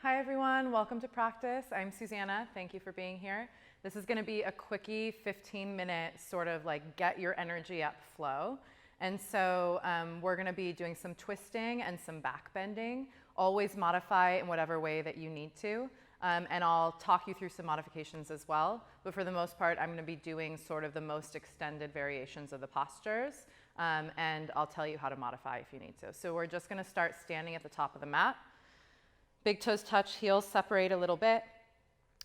Hi everyone, welcome to practice. I'm Susannah, thank you for being here. This is gonna be a quickie 15-minute sort of like get your energy up flow. And so we're gonna be doing some twisting and some back bending. Always modify in whatever way that you need to. And I'll talk you through some modifications as well. But for the most part, I'm gonna be doing sort of the most extended variations of the postures. And I'll tell you how to modify if you need to. So we're just gonna start standing at the top of the mat. Big toes touch, heels separate a little bit.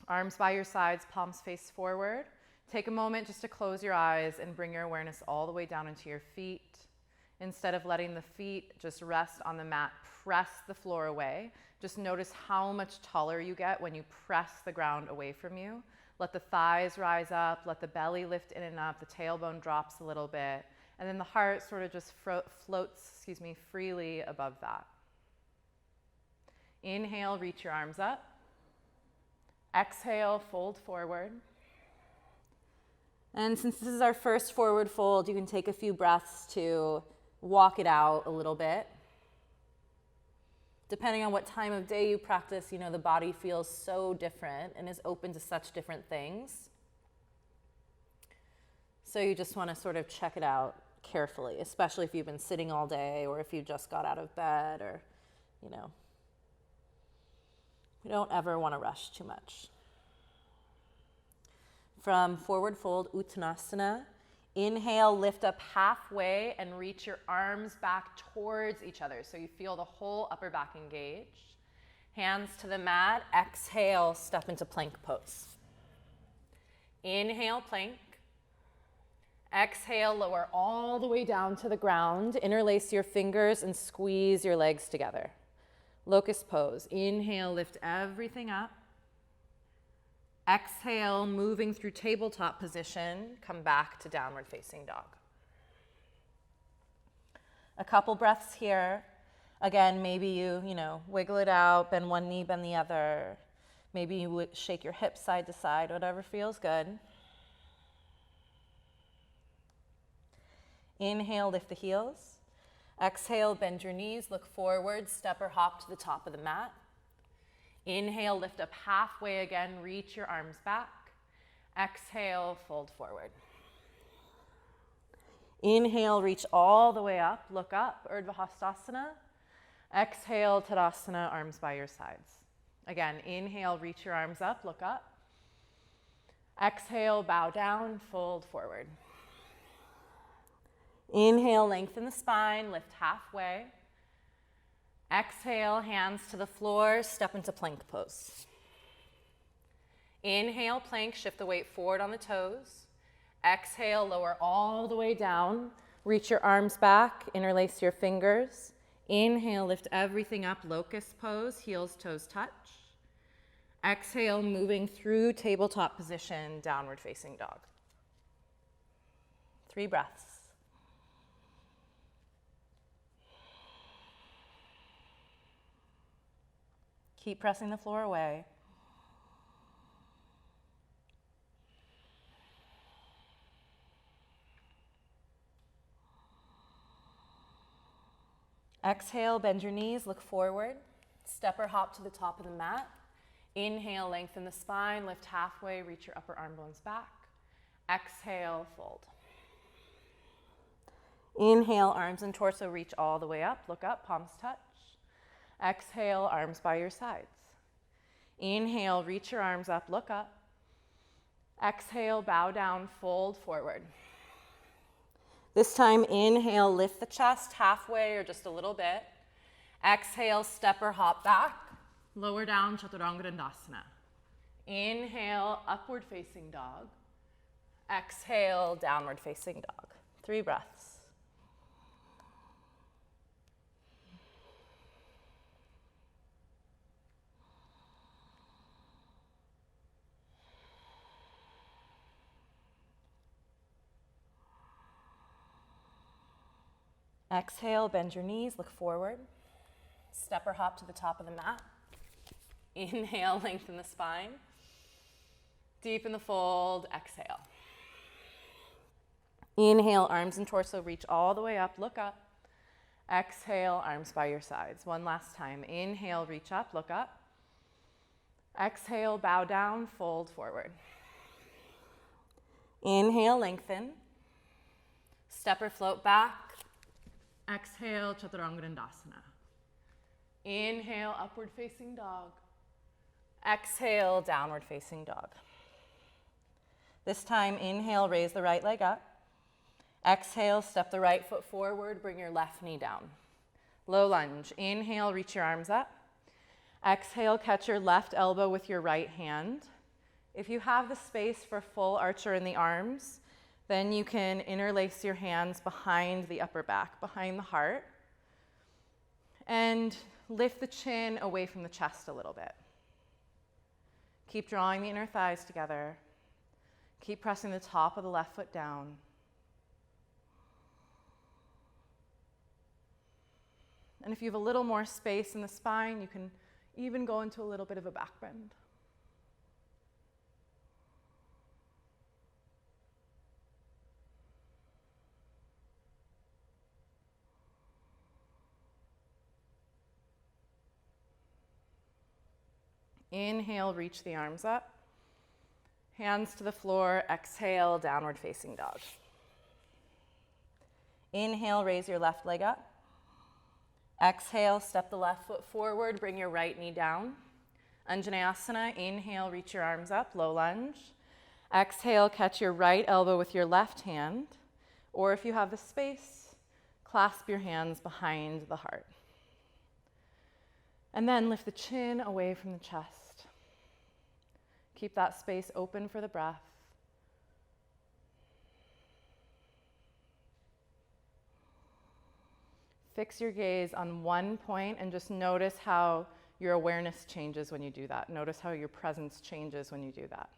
Arms by your sides, palms face forward. Take a moment just to close your eyes and bring your awareness all the way down into your feet. Instead of letting the feet just rest on the mat, press the floor away. Just notice how much taller you get when you press the ground away from you. Let the thighs rise up, let the belly lift in and up, the tailbone drops a little bit, and then the heart sort of just floats, freely above that. Inhale, reach your arms up. Exhale, fold forward. And since this is our first forward fold, you can take a few breaths to walk it out a little bit. Depending on what time of day you practice, you know, the body feels so different and is open to such different things. So you just want to sort of check it out carefully, especially if you've been sitting all day or if you just got out of bed or, you know. We don't ever want to rush too much. From forward fold, Uttanasana, inhale, lift up halfway and reach your arms back towards each other so you feel the whole upper back engaged. Hands to the mat, exhale, step into plank pose. Inhale, plank. Exhale, lower all the way down to the ground. Interlace your fingers and squeeze your legs together. Locust pose. Inhale, lift everything up. Exhale, moving through tabletop position, come back to downward facing dog. A couple breaths here. Again, maybe you wiggle it out, bend one knee, bend the other. Maybe you would shake your hips side to side, whatever feels good. Inhale, lift the heels. Exhale, bend your knees, look forward, step or hop to the top of the mat. Inhale, lift up halfway again, reach your arms back. Exhale, fold forward. Inhale, reach all the way up, look up, Urdhva Hastasana. Exhale, Tadasana, arms by your sides. Again, inhale, reach your arms up, look up. Exhale, bow down, fold forward. Inhale, lengthen the spine, lift halfway. Exhale, hands to the floor, step into plank pose. Inhale, plank, shift the weight forward on the toes. Exhale, lower all the way down. Reach your arms back, interlace your fingers. Inhale, lift everything up, locust pose, heels, toes touch. Exhale, moving through tabletop position, downward facing dog. 3 breaths. Keep pressing the floor away. Exhale, bend your knees, look forward. Step or hop to the top of the mat. Inhale, lengthen the spine, lift halfway, reach your upper arm bones back. Exhale, fold. Inhale, arms and torso reach all the way up, look up, palms touch. Exhale, arms by your sides. Inhale, reach your arms up, look up. Exhale, bow down, fold forward. This time, inhale, lift the chest halfway or just a little bit. Exhale, step or hop back. Lower down, Chaturanga Dandasana. Inhale, upward facing dog. Exhale, downward facing dog. 3 breaths. Exhale, bend your knees, look forward. Step or hop to the top of the mat. Inhale, lengthen the spine. Deepen the fold, exhale. Inhale, arms and torso reach all the way up, look up. Exhale, arms by your sides. One last time. Inhale, reach up, look up. Exhale, bow down, fold forward. Inhale, lengthen. Step or float back. Exhale, Chaturanga Dandasana. Inhale, upward facing dog. Exhale, downward facing dog. This time, inhale, raise the right leg up. Exhale, step the right foot forward, bring your left knee down. Low lunge. Inhale, reach your arms up. Exhale, catch your left elbow with your right hand. If you have the space for full archer in the arms, then you can interlace your hands behind the upper back, behind the heart, and lift the chin away from the chest a little bit. Keep drawing the inner thighs together. Keep pressing the top of the left foot down. And if you have a little more space in the spine, you can even go into a little bit of a back bend. Inhale, reach the arms up. Hands to the floor. Exhale, downward facing dog. Inhale, raise your left leg up. Exhale, step the left foot forward, bring your right knee down. Anjaneyasana, inhale, reach your arms up, low lunge. Exhale, catch your right elbow with your left hand, or if you have the space, clasp your hands behind the heart. And then lift the chin away from the chest. Keep that space open for the breath. Fix your gaze on one point and just notice how your awareness changes when you do that. Notice how your presence changes when you do that.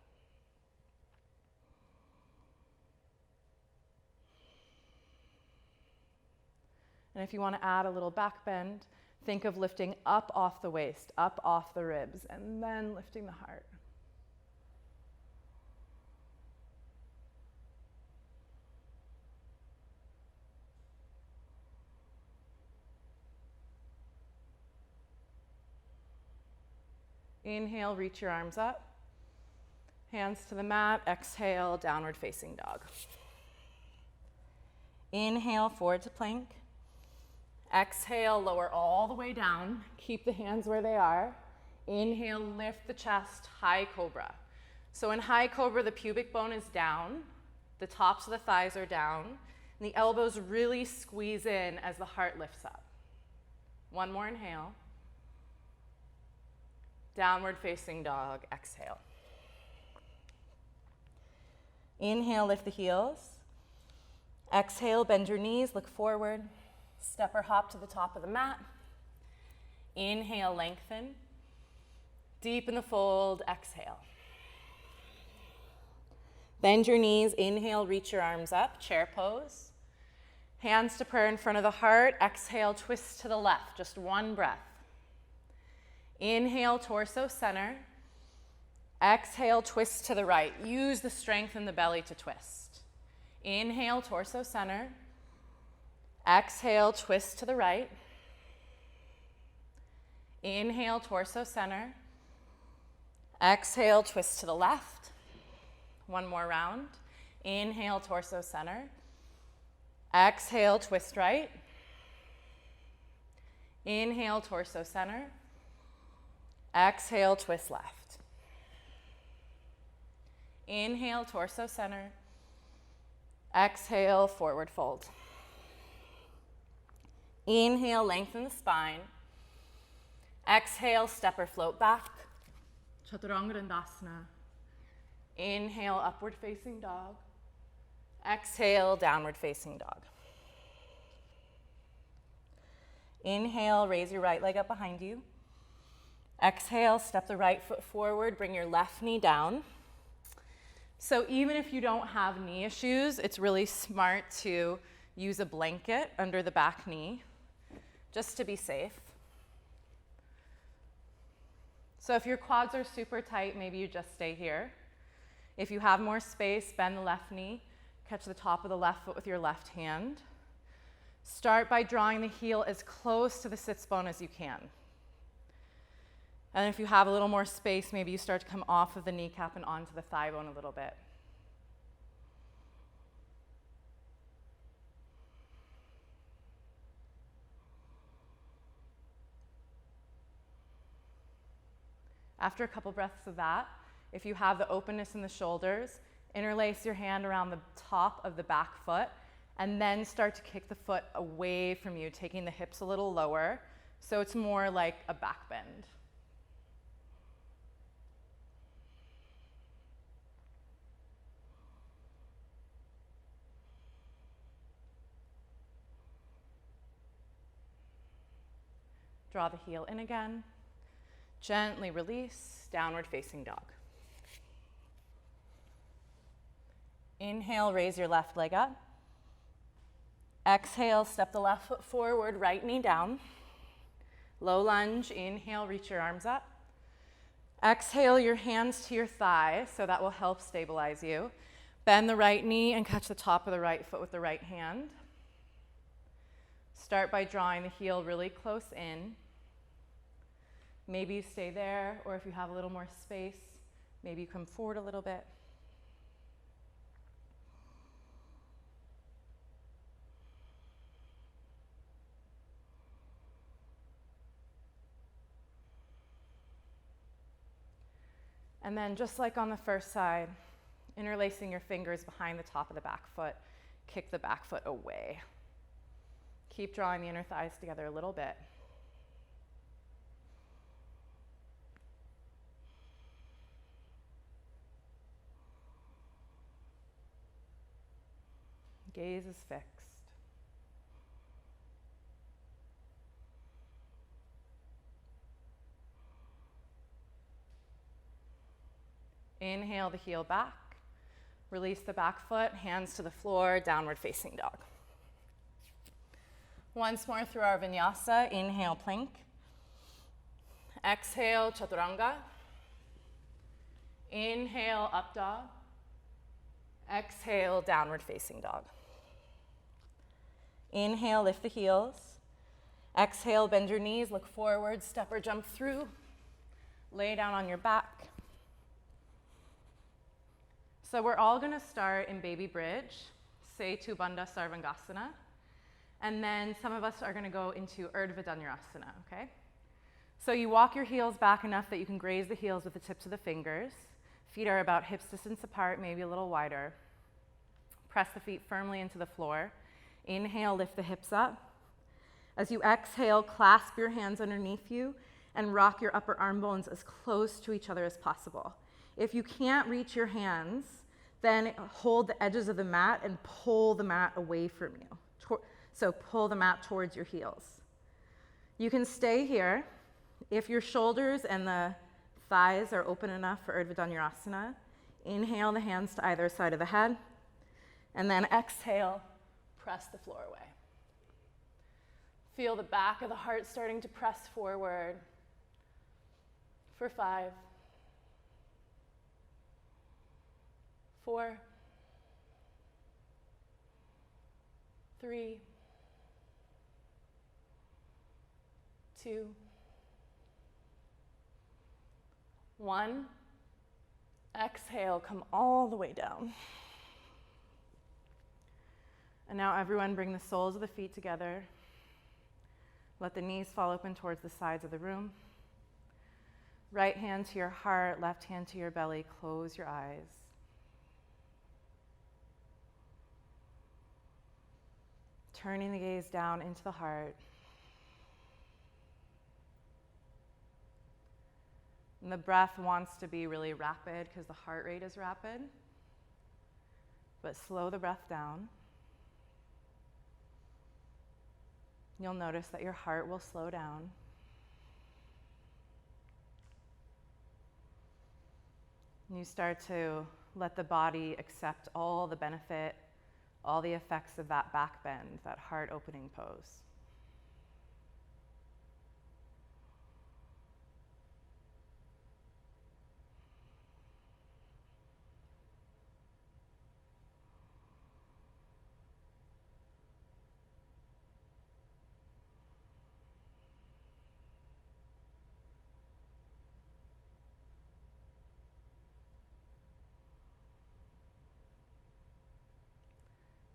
And if you want to add a little back bend, think of lifting up off the waist, up off the ribs, and then lifting the heart. Inhale, reach your arms up. Hands to the mat. Exhale, downward facing dog. Inhale, forward to plank. Exhale, lower all the way down. Keep the hands where they are. Inhale, lift the chest, high cobra. So in high cobra, the pubic bone is down. The tops of the thighs are down. And the elbows really squeeze in as the heart lifts up. One more inhale. Downward facing dog, exhale. Inhale, lift the heels. Exhale, bend your knees, look forward. Step or hop to the top of the mat. Inhale, lengthen. Deepen the fold, exhale. Bend your knees, inhale, reach your arms up, chair pose. Hands to prayer in front of the heart. Exhale, twist to the left, just one breath. Inhale, torso center. Exhale, twist to the right. Use the strength in the belly to twist. Inhale, torso center. Exhale, twist to the right. Inhale, torso center. Exhale, twist to the left. One more round. Inhale, torso center. Exhale, twist right. Inhale, torso center. Exhale, twist left. Inhale, torso center. Exhale, forward fold. Inhale, lengthen the spine. Exhale, step or float back. Chaturanga Dandasana. Inhale, upward facing dog. Exhale, downward facing dog. Inhale, raise your right leg up behind you. Exhale, step the right foot forward, bring your left knee down. So even if you don't have knee issues, it's really smart to use a blanket under the back knee, just to be safe. So if your quads are super tight, maybe you just stay here. If you have more space, bend the left knee, catch the top of the left foot with your left hand. Start by drawing the heel as close to the sits bone as you can. And if you have a little more space, maybe you start to come off of the kneecap and onto the thigh bone a little bit. After a couple breaths of that, if you have the openness in the shoulders, interlace your hand around the top of the back foot and then start to kick the foot away from you, taking the hips a little lower so it's more like a back bend. Draw the heel in again. Gently release, downward facing dog. Inhale, raise your left leg up. Exhale, step the left foot forward, right knee down. Low lunge, inhale, reach your arms up. Exhale, your hands to your thighs, so that will help stabilize you. Bend the right knee and catch the top of the right foot with the right hand. Start by drawing the heel really close in. Maybe you stay there, or if you have a little more space, maybe you come forward a little bit. And then just like on the first side, interlacing your fingers behind the top of the back foot, kick the back foot away. Keep drawing the inner thighs together a little bit. Gaze is fixed. Inhale the heel back. Release the back foot, hands to the floor, downward facing dog. Once more through our vinyasa, inhale plank. Exhale chaturanga. Inhale up dog. Exhale downward facing dog. Inhale, lift the heels. Exhale, bend your knees, look forward, step or jump through. Lay down on your back. So we're all gonna start in baby bridge, Setu Bandha Sarvangasana, and then some of us are gonna go into Urdhva Dhanurasana, okay? So you walk your heels back enough that you can graze the heels with the tips of the fingers. Feet are about hips distance apart, maybe a little wider. Press the feet firmly into the floor. Inhale, lift the hips up. As you exhale, clasp your hands underneath you and rock your upper arm bones as close to each other as possible. If you can't reach your hands, then hold the edges of the mat and pull the mat away from you. So pull the mat towards your heels. You can stay here. If your shoulders and the thighs are open enough for Urdhva Dhanurasana, inhale the hands to either side of the head, and then exhale, press the floor away. Feel the back of the heart starting to press forward for 5, 4, 3, 2, 1. Exhale, come all the way down. And now everyone bring the soles of the feet together. Let the knees fall open towards the sides of the room. Right hand to your heart, left hand to your belly. Close your eyes. Turning the gaze down into the heart. And the breath wants to be really rapid because the heart rate is rapid. But slow the breath down. You'll notice that your heart will slow down. And you start to let the body accept all the benefit, all the effects of that back bend, that heart opening pose.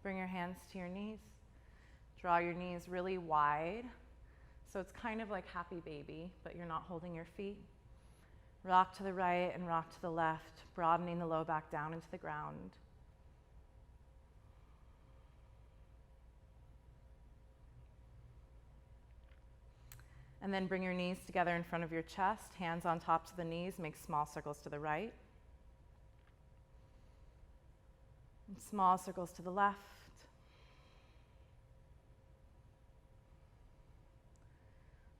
Bring your hands to your knees. Draw your knees really wide. So it's kind of like happy baby, but you're not holding your feet. Rock to the right and rock to the left, broadening the low back down into the ground. And then bring your knees together in front of your chest, hands on top to the knees, make small circles to the right. And small circles to the left.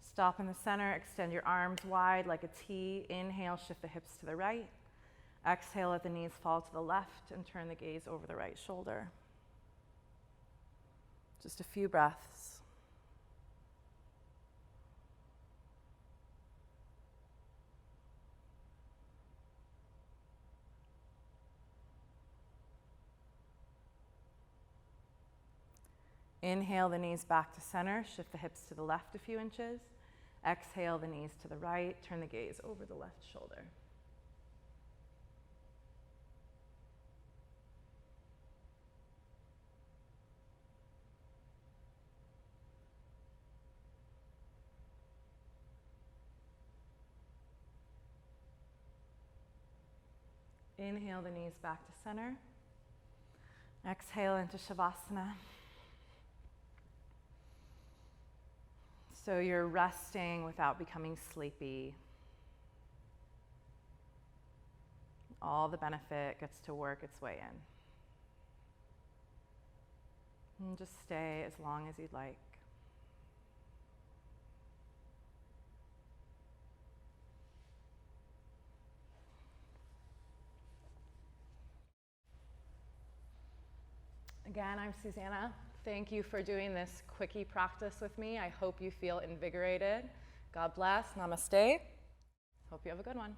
Stop in the center, extend your arms wide like a T. Inhale, shift the hips to the right. Exhale, let the knees fall to the left and turn the gaze over the right shoulder. Just a few breaths. Inhale the knees back to center, shift the hips to the left a few inches. Exhale the knees to the right, turn the gaze over the left shoulder. Inhale the knees back to center. Exhale into Shavasana. So you're resting without becoming sleepy. All the benefit gets to work its way in. And just stay as long as you'd like. Again, I'm Susannah. Thank you for doing this quickie practice with me. I hope you feel invigorated. God bless. Namaste. Hope you have a good one.